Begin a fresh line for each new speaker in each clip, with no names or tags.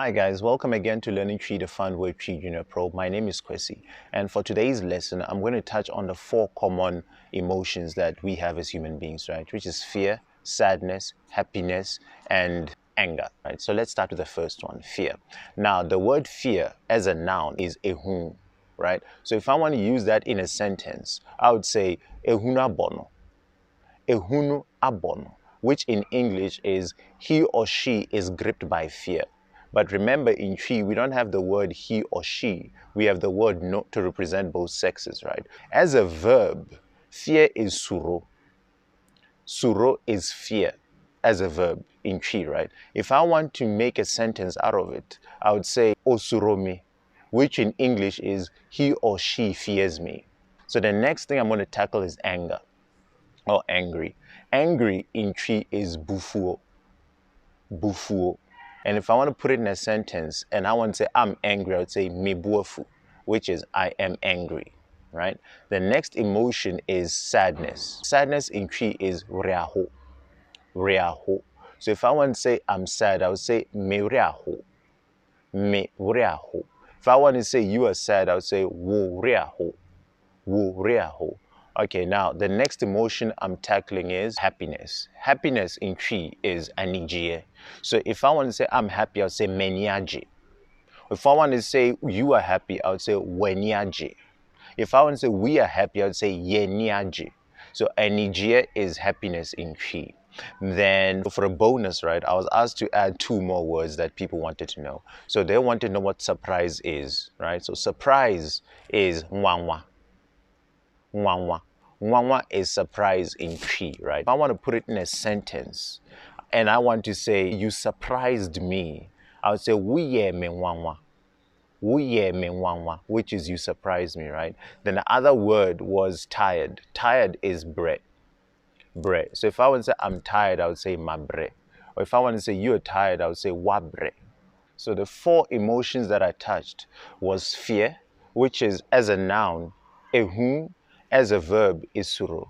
Hi guys, welcome again to Learning TWI, the fun word TWI Junior Pro. My name is Kwesi, and for today's lesson, I'm going to touch on the 4 common emotions that we have as human beings, right? Which is fear, sadness, happiness, and anger, right? So let's start with the first one, fear. Now, the word fear as a noun is ehun, right? So if I want to use that in a sentence, I would say ehunu abono, ehunu abono, which in English is he or she is gripped by fear. But remember, in TWI, we don't have the word he or she. We have the word no to represent both sexes, right? As a verb, fear is suro. Suro is fear as a verb in TWI, right? If I want to make a sentence out of it, I would say Ɔsuro me, which in English is he or she fears me. So the next thing I'm going to tackle is anger or angry. Angry in TWI is Abufuo. Abufuo. And if I want to put it in a sentence and I want to say I'm angry, I would say mebuafu, which is I am angry, right? The next emotion is sadness. Sadness in TWI is werɛ. Werɛ. So if I want to say I'm sad, I would say me werɛ. Me werɛ. If I want to say you are sad, I would say wo werɛ. Wo werɛ. Okay, now the next emotion I'm tackling is happiness. Happiness in TWI is Anigyeɛ. So if I want to say I'm happy, I'll say agye. If I want to say you are happy, I would say agye. If I want to say we are happy, I would say agye. So Anigyeɛ is happiness in TWI. Then for a bonus, right, I was asked to add 2 more words that people wanted to know. So they want to know what surprise is, right? So surprise is Nwanwa. Nwanwa. Nwanwa is surprise in TWI, right? If I want to put it in a sentence and I want to say, you surprised me, I would say, Woyɛ me Nwanwa. Woyɛ me Nwanwa, which is you surprised me, right? Then the other word was tired. Tired is bre. Bre. So if I want to say, I'm tired, I would say, ma bre. Or if I want to say, you're tired, I would say, wa bre. So the 4 emotions that I touched was fear, which is as a noun, ehun, as a verb is suro.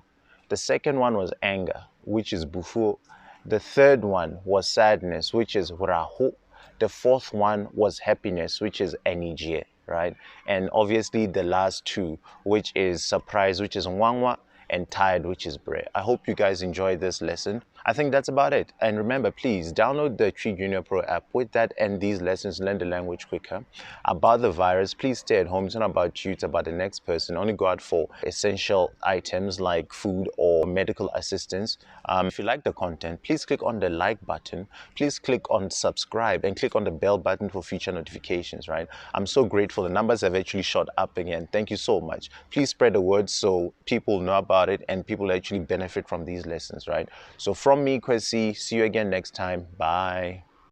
The second one was anger, which is Abufuo. The third one was sadness, which is werɛ. The 4th one was happiness, which is Anigyeɛ, right? And obviously the last 2, which is surprise, which is Nwanwa, and tired, which is bre. I hope you guys enjoyed this lesson. I think that's about it. And remember, please download the TWI Junior Pro app. With that and these lessons, learn the language quicker. About the virus, please stay at home. It's not about you, it's about the next person. Only go out for essential items like food or medical assistance. If you like the content, please click on the like button. Please click on subscribe and click on the bell button for future notifications, right? I'm so grateful. The numbers have actually shot up again. Thank you so much. Please spread the word so people know about it and people actually benefit from these lessons, right? So from me, Kwesi, see you again next time. Bye.